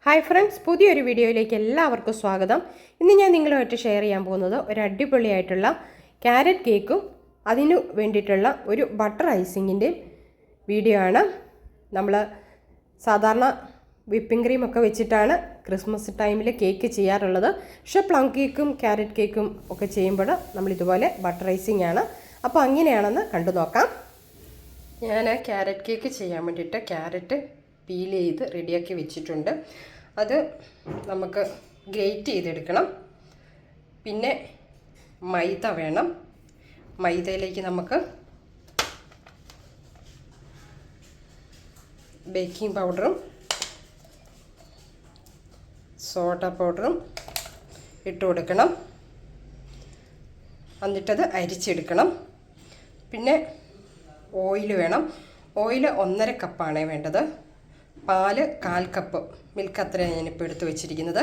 Hi friends, പുതിയൊരു വീഡിയോയിലേക്ക് എല്ലാവർക്കും സ്വാഗതം. ഇന്ന് ഞാൻ നിങ്ങളുമായിട്ട് ഷെയർ ചെയ്യാൻ പോകുന്നത് ഒരു അടിപൊളിയായിട്ടുള്ള ക്യാരറ്റ് കേക്കും അതിനു വേണ്ടിയിട്ടുള്ള ഒരു ബട്ടർ ഐസിങ്ങിൻ്റെ വീഡിയോ ആണ്. നമ്മൾ സാധാരണ വിപ്പിംഗ് ക്രീമൊക്കെ വെച്ചിട്ടാണ് ക്രിസ്മസ് ടൈമിൽ കേക്ക് ചെയ്യാറുള്ളത്. പക്ഷേ പ്ലം കേക്കും ക്യാരറ്റ് കേക്കും ഒക്കെ ചെയ്യുമ്പോൾ നമ്മളിതുപോലെ ബട്ടർ ഐസിങ് ആണ്. അപ്പോൾ അങ്ങനെയാണെന്ന് കണ്ടു നോക്കാം. ഞാൻ ക്യാരറ്റ് കേക്ക് ചെയ്യാൻ വേണ്ടിയിട്ട് ക്യാരറ്റ് പീൽ ചെയ്ത് റെഡിയാക്കി വെച്ചിട്ടുണ്ട്. അത് നമുക്ക് ഗ്രേറ്റ് ചെയ്തെടുക്കണം. പിന്നെ മൈദ വേണം. മൈദയിലേക്ക് നമുക്ക് ബേക്കിംഗ് പൗഡറും സോഡ പൗഡറും ഇട്ട് കൊടുക്കണം. എന്നിട്ടത് അരിച്ചെടുക്കണം. പിന്നെ ഓയിൽ വേണം. ഓയിൽ 1.5 കപ്പാണ് വേണ്ടത്. പാല് 1/4 കപ്പ്, മിൽക്ക് അത്രയാണ് ഞാനിപ്പോൾ എടുത്ത് വെച്ചിരിക്കുന്നത്.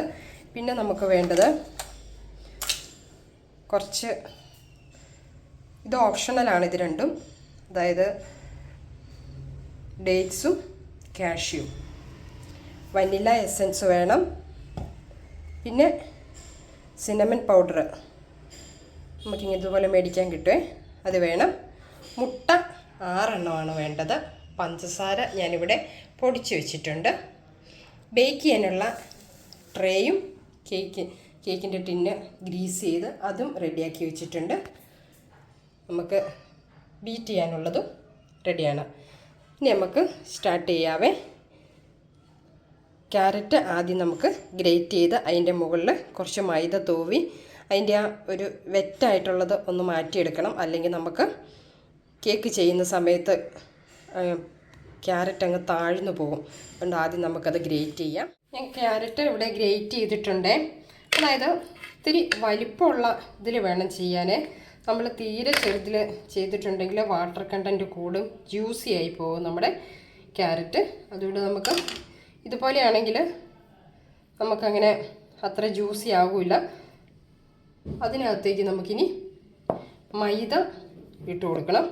പിന്നെ നമുക്ക് വേണ്ടത് കുറച്ച്, ഇത് ഓപ്ഷണലാണ് ഇത് രണ്ടും, അതായത് ഡേറ്റ്സും കാഷ്യൂം. വനില എസൻസ് വേണം. പിന്നെ സിനമൺ പൗഡർ നമുക്കിങ്ങനെ ഇതുപോലെ മേടിക്കാൻ കിട്ടുമേ, അത് വേണം. മുട്ട 6 എണ്ണമാണ് വേണ്ടത്. പഞ്ചസാര ഞാനിവിടെ പൊടിച്ച് വെച്ചിട്ടുണ്ട്. ബേക്ക് ചെയ്യാനുള്ള ട്രേയും കേക്കിൻ്റെ ടിന്ന് ഗ്രീസ് ചെയ്ത് അതും റെഡിയാക്കി വെച്ചിട്ടുണ്ട്. നമുക്ക് ബീറ്റ് ചെയ്യാനുള്ളതും റെഡിയാണ്. ഇനി നമുക്ക് സ്റ്റാർട്ട് ചെയ്യാവേ. ക്യാരറ്റ് ആദ്യം നമുക്ക് ഗ്രേറ്റ് ചെയ്ത് അതിൻ്റെ മുകളിൽ കുറച്ച് മൈദ തൂവി അതിൻ്റെ ആ ഒരു വെറ്റായിട്ടുള്ളത് ഒന്ന് മാറ്റിയെടുക്കണം. അല്ലെങ്കിൽ നമുക്ക് കേക്ക് ചെയ്യുന്ന സമയത്ത് ക്യാരറ്റ് അങ്ങ് താഴ്ന്നു പോകും. അതുകൊണ്ട് ആദ്യം നമുക്കത് ഗ്രേറ്റ് ചെയ്യാം. ഞാൻ ക്യാരറ്റ് ഇവിടെ ഗ്രേറ്റ് ചെയ്തിട്ടുണ്ട്. അതായത് ഇത്തിരി വലിപ്പമുള്ള ഇതിൽ വേണം ചെയ്യാൻ. നമ്മൾ തീരെ ചെറുതിൽ ചെയ്തിട്ടുണ്ടെങ്കിൽ വാട്ടർ കണ്ടൻറ്റ് കൂടും, ജ്യൂസി ആയി പോകും നമ്മുടെ ക്യാരറ്റ്. അതുകൊണ്ട് നമുക്ക് ഇതുപോലെയാണെങ്കിൽ നമുക്കങ്ങനെ അത്ര ജ്യൂസി ആകില്ല. അതിനകത്തേക്ക് നമുക്കിനി മൈദ ഇട്ട് കൊടുക്കണം.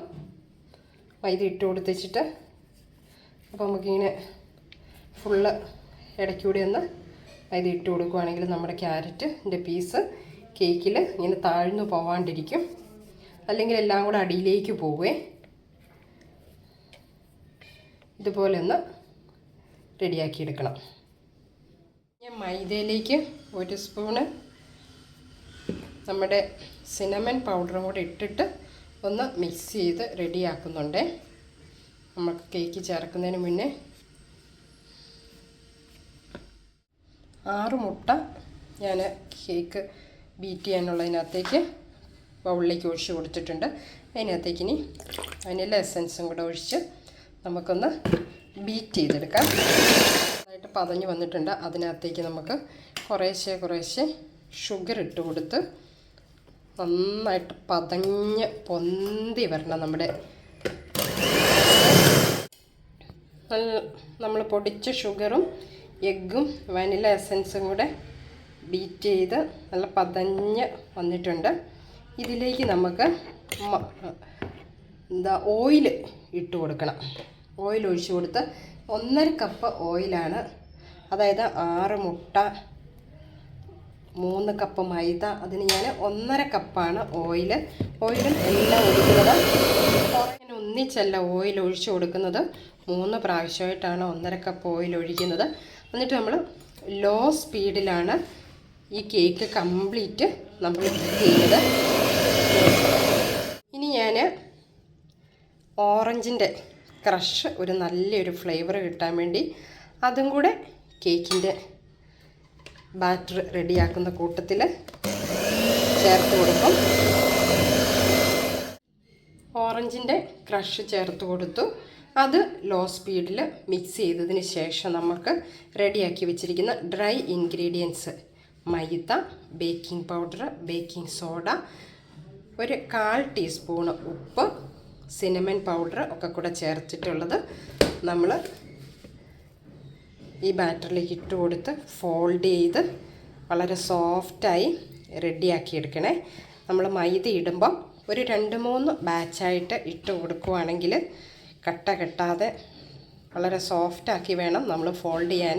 മൈദ ഇട്ട് കൊടുത്തിട്ട് അപ്പോൾ നമുക്കിങ്ങനെ ഫുള്ള് ഇടയ്ക്കൂടെ ഒന്ന് മൈദ ഇട്ട് കൊടുക്കുകയാണെങ്കിൽ നമ്മുടെ ക്യാരറ്റിൻ്റെ പീസ് കേക്കിൽ ഇങ്ങനെ താഴ്ന്നു പോവാണ്ടിരിക്കും. അല്ലെങ്കിൽ എല്ലാം കൂടെ അടിയിലേക്ക് പോവുകയെ. ഇതുപോലെ ഒന്ന് റെഡിയാക്കിയെടുക്കണം. ഞാൻ മൈദയിലേക്ക് 1 സ്പൂണ് നമ്മുടെ സിനമൺ പൗഡറും കൂടെ ഇട്ടിട്ട് ഒന്ന് മിക്സ് ചെയ്ത് റെഡിയാക്കുന്നുണ്ട്. നമുക്ക് കേക്ക് ചേർക്കുന്നതിന് മുന്നേ 6 മുട്ട ഞാൻ കേക്ക് ബീറ്റ് ചെയ്യാനുള്ളതിനകത്തേക്ക് ബൗളിലേക്ക് ഒഴിച്ച് കൊടുത്തിട്ടുണ്ട്. അതിനകത്തേക്ക് ഇനി വനില എസൻസും കൂടെ ഒഴിച്ച് നമുക്കൊന്ന് ബീറ്റ് ചെയ്തെടുക്കാം. നന്നായിട്ട് പതഞ്ഞ് വന്നിട്ടുണ്ട്. അതിനകത്തേക്ക് നമുക്ക് കുറേശ്ശെ ഷുഗർ ഇട്ട് കൊടുത്ത് നന്നായിട്ട് പതഞ്ഞ് പൊന്തി വരണം. നമ്മൾ പൊടിച്ച ഷുഗറും എഗ്ഗും വനില എസൻസും കൂടെ ബീറ്റ് ചെയ്ത് നല്ല പതഞ്ഞ് വന്നിട്ടുണ്ട്. ഇതിലേക്ക് നമുക്ക് ഓയിൽ ഇട്ട് കൊടുക്കണം. ഓയിൽ ഒഴിച്ച് കൊടുത്ത് 1.5 കപ്പ് ഓയിലാണ്. അതായത് 6 മുട്ട, 3 കപ്പ് മൈദ, അതിന് ഞാൻ 1.5 കപ്പാണ് ഓയിലും എല്ലാം ഒഴിക്കുന്നത്. ഞാൻ ഒന്നിച്ചല്ല ഓയിൽ ഒഴിച്ച് കൊടുക്കുന്നത്, 3 പ്രാവശ്യമായിട്ടാണ് 1.5 കപ്പ് ഓയിൽ ഒഴിക്കുന്നത്. എന്നിട്ട് നമ്മൾ ലോ സ്പീഡിലാണ് ഈ കേക്ക് കംപ്ലീറ്റ് നമ്മൾ ചെയ്യുന്നത്. ഇനി ഞാൻ ഓറഞ്ചിൻ്റെ ക്രഷ്, ഒരു നല്ലൊരു ഫ്ലേവർ കിട്ടാൻ വേണ്ടി അതും കൂടെ കേക്കിൻ്റെ ബാറ്റർ റെഡിയാക്കുന്ന കൂട്ടത്തിൽ ചേർത്ത് കൊടുക്കും. ഓറഞ്ചിൻ്റെ ക്രഷ് ചേർത്ത് കൊടുത്തു. അത് ലോ സ്പീഡിൽ മിക്സ് ചെയ്തതിന് ശേഷം നമുക്ക് റെഡിയാക്കി വെച്ചിരിക്കുന്ന ഡ്രൈ ഇൻഗ്രീഡിയൻസ്, മൈദ, ബേക്കിംഗ് പൗഡർ, ബേക്കിംഗ് സോഡ, ഒരു 1/4 ടീസ്പൂണ് ഉപ്പ്, സിനമൺ പൗഡർ ഒക്കെ കൂടെ ചേർത്തിട്ടുള്ളത് നമ്മൾ ഈ ബാറ്ററിലേക്ക് ഇട്ട് കൊടുത്ത് ഫോൾഡ് ചെയ്ത് വളരെ സോഫ്റ്റായി റെഡിയാക്കി എടുക്കണേ. നമ്മൾ മൈദ ഇടുമ്പം ഒരു 2-3 ബാച്ചായിട്ട് ഇട്ട് കൊടുക്കുവാണെങ്കിൽ കട്ട കെട്ടാതെ വളരെ സോഫ്റ്റാക്കി വേണം നമ്മൾ ഫോൾഡ് ചെയ്യാൻ,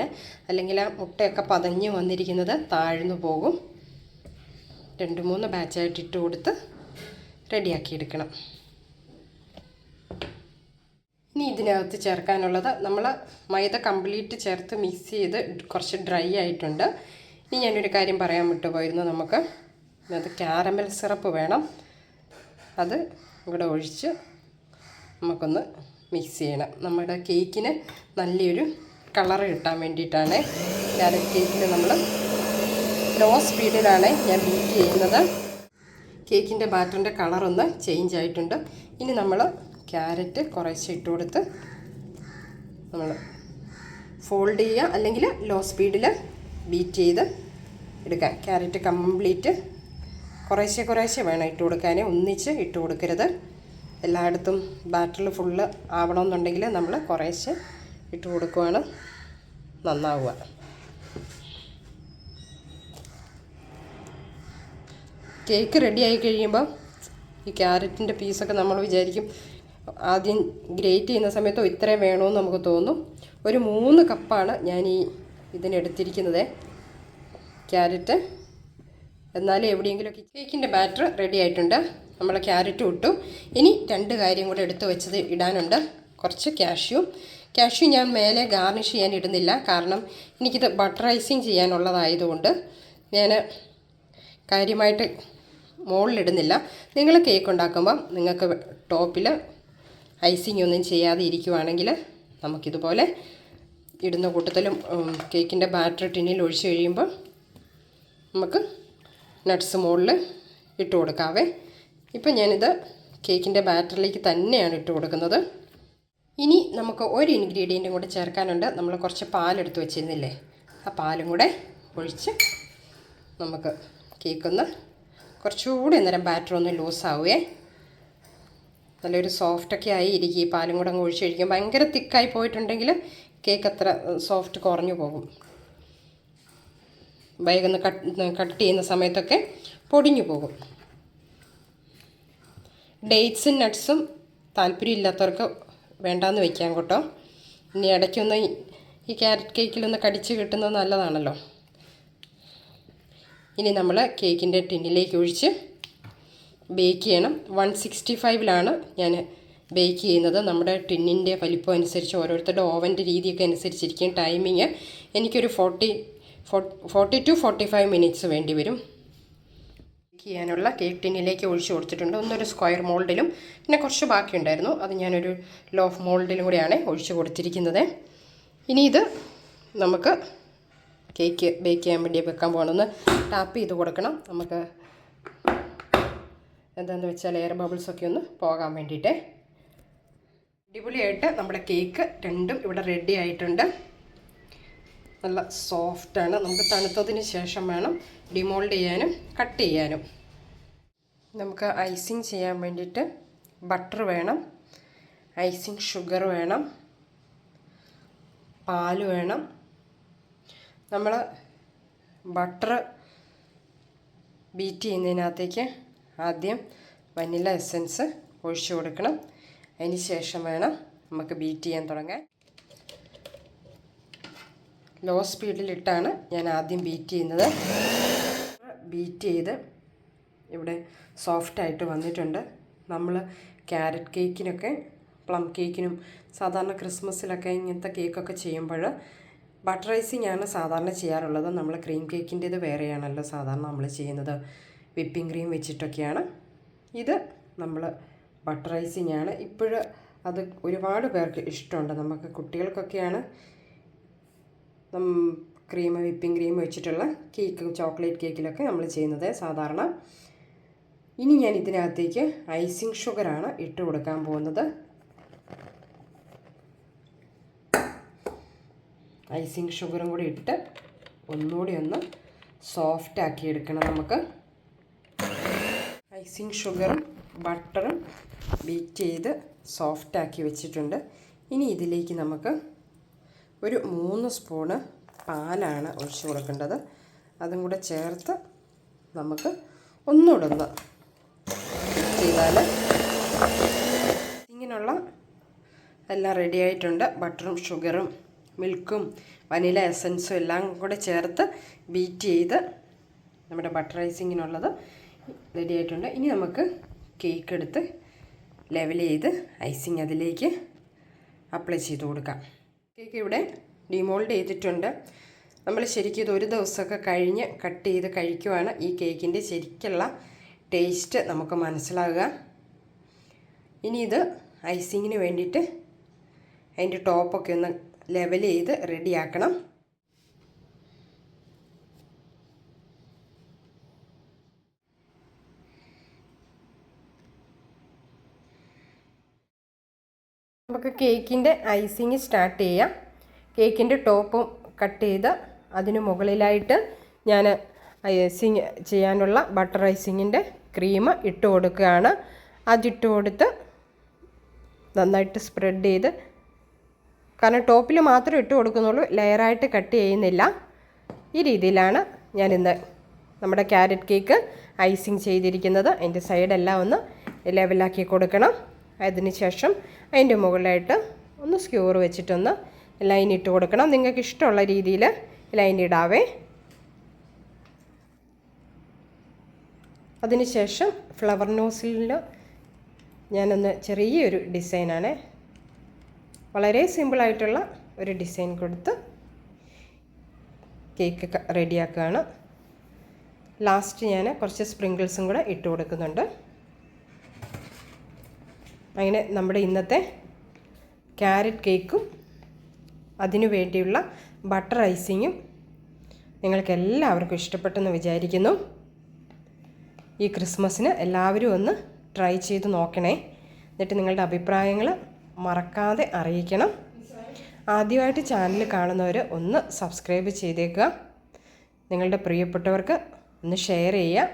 അല്ലെങ്കിൽ ആ മുട്ടയൊക്കെ പതഞ്ഞ് വന്നിരിക്കുന്നത് താഴ്ന്നു പോകും. 2-3 ബാച്ചായിട്ട് ഇട്ട് കൊടുത്ത് റെഡിയാക്കി എടുക്കണം. ഇനി ഇതിനകത്ത് ചേർക്കാനുള്ളത്, നമ്മൾ മൈദ കംപ്ലീറ്റ് ചേർത്ത് മിക്സ് ചെയ്ത് കുറച്ച് ഡ്രൈ ആയിട്ടുണ്ട്. ഇനി ഞാനൊരു കാര്യം പറയാൻ വിട്ടുപോയിരുന്നു, നമുക്ക് അത് കാരമൽ സിറപ്പ് വേണം. അത് ഇവിടെ ഒഴിച്ച് നമുക്കൊന്ന് മിക്സ് ചെയ്യണം. നമ്മുടെ കേക്കിന് നല്ലൊരു കളറ് കിട്ടാൻ വേണ്ടിയിട്ടാണ്. ക്യാരറ്റ് കേക്കിൽ നമ്മൾ ലോ സ്പീഡിലാണ് ഞാൻ ബീറ്റ് ചെയ്യുന്നത്. കേക്കിൻ്റെ ബാറ്ററിൻ്റെ കളറൊന്ന് ചേഞ്ച് ആയിട്ടുണ്ട്. ഇനി നമ്മൾ ക്യാരറ്റ് കുറേശ്ശെ ഇട്ട് കൊടുത്ത് നമ്മൾ ഫോൾഡ് ചെയ്യുക, അല്ലെങ്കിൽ ലോ സ്പീഡിൽ ബീറ്റ് ചെയ്ത് എടുക്കാം. ക്യാരറ്റ് കംപ്ലീറ്റ് കുറേശ്ശെ വേണം ഇട്ട് കൊടുക്കാൻ, ഒന്നിച്ച് ഇട്ട് കൊടുക്കരുത്. എല്ലായിടത്തും ബാറ്ററിൽ ഫുള്ള് ആവണമെന്നുണ്ടെങ്കിൽ നമ്മൾ കുറേശ്ശെ ഇട്ട് കൊടുക്കുവാണ് നന്നാവുക. കേക്ക് റെഡിയായി കഴിയുമ്പോൾ ഈ ക്യാരറ്റിൻ്റെ പീസൊക്കെ നമ്മൾ വിചാരിക്കും, ആദ്യം ഗ്രേറ്റ് ചെയ്യുന്ന സമയത്തോ ഇത്രയും വേണമെന്ന് നമുക്ക് തോന്നും. ഒരു 3 കപ്പാണ് ഞാൻ ഇതിനെടുത്തിരിക്കുന്നത് ക്യാരറ്റ്. എന്നാലും എവിടെയെങ്കിലുമൊക്കെ കേക്കിൻ്റെ ബാറ്റർ റെഡി ആയിട്ടുണ്ട്. നമ്മൾ ക്യാരറ്റ് ഇട്ടു. ഇനി 2 കാര്യം കൂടെ എടുത്ത് വെച്ചത് ഇടാനുണ്ട്. കുറച്ച് കാഷ്യൂ ഞാൻ മേലെ ഗാർണിഷ് ചെയ്യാൻ ഇടുന്നില്ല, കാരണം എനിക്കിത് ബട്ടറൈസിങ് ചെയ്യാനുള്ളതായതുകൊണ്ട് ഞാൻ കാര്യമായിട്ട് മുകളിലിടുന്നില്ല. നിങ്ങൾ കേക്ക് ഉണ്ടാക്കുമ്പം നിങ്ങൾക്ക് ടോപ്പിൽ ഐസിങ് ഒന്നും ചെയ്യാതെ ഇരിക്കുവാണെങ്കിൽ നമുക്കിതുപോലെ ഇടുന്ന കൂട്ടത്തിലും കേക്കിൻ്റെ ബാറ്റർ ടിന്നിൽ ഒഴിച്ച് കഴിയുമ്പോൾ നമുക്ക് നട്ട്സ് മുകളിൽ ഇട്ട് കൊടുക്കാവേ. ഇപ്പം ഞാനിത് കേക്കിൻ്റെ ബാറ്ററിലേക്ക് തന്നെയാണ് ഇട്ട് കൊടുക്കുന്നത്. ഇനി നമുക്ക് ഒരു ഇൻഗ്രീഡിയൻറ്റും കൂടെ ചേർക്കാനുണ്ട്. നമ്മൾ കുറച്ച് പാലെടുത്ത് വെച്ചിരുന്നില്ലേ, ആ പാലും കൂടെ ഒഴിച്ച് നമുക്ക് കേക്കൊന്ന് കുറച്ചുകൂടി അന്നേരം ബാറ്റർ ഒന്ന് ലൂസാവുകയെ. നല്ലൊരു സോഫ്റ്റൊക്കെ ആയി ഇരിക്കും. ഈ പാലും കൂടെ അങ്ങ് ഒഴിച്ച് കഴിക്കും. ഭയങ്കര തിക്കായി പോയിട്ടുണ്ടെങ്കിൽ കേക്ക് അത്ര സോഫ്റ്റ് കുറഞ്ഞു പോകും. വേഗം കട്ട് ചെയ്യുന്ന സമയത്തൊക്കെ പൊടിഞ്ഞു പോകും. ഡേറ്റ്സും നട്ട്സും താല്പര്യമില്ലാത്തവർക്ക് വേണ്ടാന്ന് വയ്ക്കാം കേട്ടോ. ഇനി ഇടയ്ക്കൊന്ന് ഈ ക്യാരറ്റ് കേക്കിലൊന്ന് കടിച്ച് കിട്ടുന്നത് നല്ലതാണല്ലോ. ഇനി നമ്മൾ കേക്കിൻ്റെ ടിന്നിലേക്ക് ഒഴിച്ച് ബേക്ക് ചെയ്യണം. 165 ഞാൻ ബേക്ക് ചെയ്യുന്നത്. നമ്മുടെ ടിന്നിൻ്റെ വലിപ്പം അനുസരിച്ച് ഓരോരുത്തരുടെ ഓവൻ്റെ രീതിയൊക്കെ അനുസരിച്ചിരിക്കും ടൈമിങ്. എനിക്കൊരു 40 to 45 മിനിറ്റ്സ് വേണ്ടി വരും. ബേക്ക് ചെയ്യാനുള്ള കേക്ക് ടിന്നിലേക്ക് ഒഴിച്ച് കൊടുത്തിട്ടുണ്ട്. ഒന്നൊരു സ്ക്വയർ മോൾഡിലും പിന്നെ കുറച്ച് ബാക്കിയുണ്ടായിരുന്നു, അത് ഞാനൊരു ലോഫ് മോൾഡിലും കൂടിയാണ് ഒഴിച്ച് കൊടുത്തിരിക്കുന്നത്. ഇനി ഇത് നമുക്ക് കേക്ക് ബേക്ക് ചെയ്യാൻ വേണ്ടി വെക്കാൻ പോകണമെന്ന് ടാപ്പ് ചെയ്ത് കൊടുക്കണം. നമുക്ക് എന്താണെന്ന് വെച്ചാൽ എയർ ബബിൾസൊക്കെ ഒന്ന് പോകാൻ വേണ്ടിയിട്ട്. അടിപൊളിയായിട്ട് നമ്മുടെ കേക്ക് രണ്ടും ഇവിടെ റെഡി ആയിട്ടുണ്ട്. നല്ല സോഫ്റ്റാണ്. നമുക്ക് തണുത്തതിന് ശേഷം വേണം ഡിമോൾഡ് ചെയ്യാനും കട്ട് ചെയ്യാനും. നമുക്ക് ഐസിങ് ചെയ്യാൻ വേണ്ടിയിട്ട് ബട്ടർ വേണം, ഐസിങ് ഷുഗർ വേണം, പാൽ വേണം. നമ്മൾ ബട്ടർ ബീറ്റ് ചെയ്യുന്നതിനകത്തേക്ക് ആദ്യം വനില എസൻസ് ഒഴിച്ചു കൊടുക്കണം. അതിന് ശേഷം വേണം നമുക്ക് ബീറ്റ് ചെയ്യാൻ തുടങ്ങാൻ. ലോ സ്പീഡിലിട്ടാണ് ഞാൻ ആദ്യം ബീറ്റ് ചെയ്യുന്നത്. ബീറ്റ് ചെയ്ത് ഇവിടെ സോഫ്റ്റായിട്ട് വന്നിട്ടുണ്ട്. നമ്മൾ ക്യാരറ്റ് കേക്കിനൊക്കെ പ്ലം കേക്കിനും സാധാരണ ക്രിസ്മസിലൊക്കെ ഇങ്ങനത്തെ കേക്കൊക്കെ ചെയ്യുമ്പോൾ ബട്ടറൈസിങ് ആണ് സാധാരണ ചെയ്യാറുള്ളത്. നമ്മൾ ക്രീം കേക്കിൻ്റേത് വേറെയാണല്ലോ സാധാരണ നമ്മൾ ചെയ്യുന്നത്, വിപ്പിംഗ് ക്രീം വെച്ചിട്ടൊക്കെയാണ്. ഇത് നമ്മൾ ബട്ടറൈസിങ് ആണ്. ഇപ്പോഴും അത് ഒരുപാട് പേർക്ക് ഇഷ്ടമുണ്ട്. നമുക്ക് കുട്ടികൾക്കൊക്കെയാണ് വിപ്പിംഗ് ക്രീം വെച്ചിട്ടുള്ള കേക്ക്, ചോക്ലേറ്റ് കേക്കിലൊക്കെ നമ്മൾ ചെയ്യുന്നത് സാധാരണ. ഇനി ഞാൻ ഇതിനകത്തേക്ക് ഐസിങ് ഷുഗറാണ് ഇട്ട് കൊടുക്കാൻ പോകുന്നത്. ഐസിങ് ഷുഗറും കൂടി ഇട്ട് ഒന്നുകൂടി ഒന്ന് സോഫ്റ്റ് ആക്കി എടുക്കണം നമുക്ക്. ഐസിങ് ഷുഗറും ബട്ടറും ബീറ്റ് ചെയ്ത് സോഫ്റ്റാക്കി വെച്ചിട്ടുണ്ട്. ഇനി ഇതിലേക്ക് നമുക്ക് ഒരു 3 സ്പൂണ് പാലാണ് ഒഴിച്ച് കൊടുക്കേണ്ടത്. അതും കൂടെ ചേർത്ത് നമുക്ക് ഒന്നുകൂടെ ഒന്ന് ചെയ്താൽ ഇങ്ങനെയുള്ള എല്ലാം റെഡി ആയിട്ടുണ്ട്. ബട്ടറും ഷുഗറും മിൽക്കും വനില എസൻസും എല്ലാം കൂടെ ചേർത്ത് ബീറ്റ് ചെയ്ത് നമ്മുടെ ബട്ടർ ഐസിങ്ങിനുള്ളത് റെഡി ആയിട്ടുണ്ട്. ഇനി നമുക്ക് കേക്ക് എടുത്ത് ലെവൽ ചെയ്ത് ഐസിങ് അതിലേക്ക് അപ്ലൈ ചെയ്ത് കൊടുക്കാം. കേക്ക് ഇവിടെ ഡിമോൾഡ് ചെയ്തിട്ടുണ്ട്. നമ്മൾ ശരിക്കും ഇത് ഒരു ദിവസമൊക്കെ കഴിഞ്ഞ് കട്ട് ചെയ്ത് കഴിക്കുവാണ് ഈ കേക്കിൻ്റെ ശരിക്കുള്ള ടേസ്റ്റ് നമുക്ക് മനസ്സിലാകുക. ഇനി ഇത് ഐസിങ്ങിന് വേണ്ടിയിട്ട് അതിൻ്റെ ടോപ്പൊക്കെ ഒന്ന് ലെവൽ ചെയ്ത് റെഡിയാക്കണം. നമുക്ക് കേക്കിൻ്റെ ഐസിങ് സ്റ്റാർട്ട് ചെയ്യാം. കേക്കിൻ്റെ ടോപ്പും കട്ട് ചെയ്ത് അതിന് മുകളിലായിട്ട് ഞാൻ ഐസിങ് ചെയ്യാനുള്ള ബട്ടർ ഐസിങ്ങിൻ്റെ ക്രീം ഇട്ട് കൊടുക്കുകയാണ്. അതിട്ട് കൊടുത്ത് നന്നായിട്ട് സ്പ്രെഡ് ചെയ്ത്, കാരണം ടോപ്പിൽ മാത്രം ഇട്ട് കൊടുക്കുന്നുള്ളൂ, ലെയറായിട്ട് കട്ട് ചെയ്യുന്നില്ല. ഈ രീതിയിലാണ് ഞാനിന്ന് നമ്മുടെ ക്യാരറ്റ് കേക്ക് ഐസിങ് ചെയ്തിരിക്കുന്നത്. അതിൻ്റെ സൈഡെല്ലാം ഒന്ന് ലെവലാക്കി കൊടുക്കണം. അതിന് ശേഷം അതിൻ്റെ മുകളിലായിട്ട് ഒന്ന് സ്ക്യൂർ വെച്ചിട്ടൊന്ന് ലൈൻ ഇട്ട് കൊടുക്കണം. നിങ്ങൾക്ക് ഇഷ്ടമുള്ള രീതിയിൽ ലൈൻ ഇടാവേ. അതിന് ശേഷം ഫ്ലവർ നോസിലിൽ ഞാനൊന്ന് ചെറിയൊരു ഡിസൈനാണ്, വളരെ സിമ്പിളായിട്ടുള്ള ഒരു ഡിസൈൻ കൊടുത്ത് കേക്ക് റെഡിയാക്കുകയാണ്. ലാസ്റ്റ് ഞാൻ കുറച്ച് സ്പ്രിങ്കിൾസും കൂടെ ഇട്ട് കൊടുക്കുന്നുണ്ട്. അങ്ങനെ നമ്മുടെ ഇന്നത്തെ ക്യാരറ്റ് കേക്കും അതിനു വേണ്ടിയുള്ള ബട്ടർ ഐസിങ്ങും നിങ്ങൾക്ക് എല്ലാവർക്കും ഇഷ്ടപ്പെട്ടെന്ന് വിചാരിക്കുന്നു. ഈ ക്രിസ്മസിന് എല്ലാവരും ഒന്ന് ട്രൈ ചെയ്ത് നോക്കണേ. എന്നിട്ട് നിങ്ങളുടെ അഭിപ്രായങ്ങൾ മറക്കാതെ അറിയിക്കണം. ആദ്യമായിട്ട് ചാനൽ കാണുന്നവർ ഒന്ന് സബ്സ്ക്രൈബ് ചെയ്തേക്കുക. നിങ്ങളുടെ പ്രിയപ്പെട്ടവർക്ക് ഒന്ന് ഷെയർ ചെയ്യുക.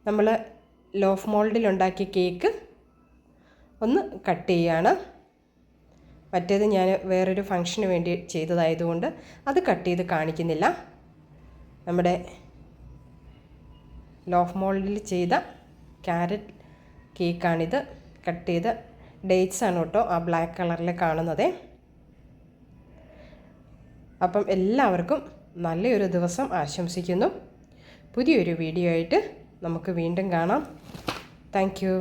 നമ്മൾ ലോഫ് മോൾഡിലുണ്ടാക്കിയ കേക്ക് ഒന്ന് കട്ട് ചെയ്യുകയാണ്. മറ്റേത് ഞാൻ വേറൊരു ഫംഗ്ഷന് വേണ്ടി ചെയ്തതായതുകൊണ്ട് അത് കട്ട് ചെയ്ത് കാണിക്കുന്നില്ല. നമ്മുടെ ലോഫ് മോൾഡിൽ ചെയ്ത ക്യാരറ്റ് കേക്കാണിത്. കട്ട് ചെയ്ത് ഡേറ്റ്സ് ആണ് കേട്ടോ ആ ബ്ലാക്ക് കളറിൽ കാണുന്നത്. അപ്പം എല്ലാവർക്കും നല്ലൊരു ദിവസം ആശംസിക്കുന്നു. പുതിയൊരു വീഡിയോ ആയിട്ട് നമുക്ക് വീണ്ടും കാണാം. Thank you.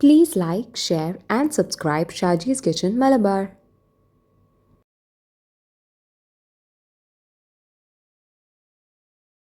Please like, share and subscribe Shaji's Kitchen Malabar.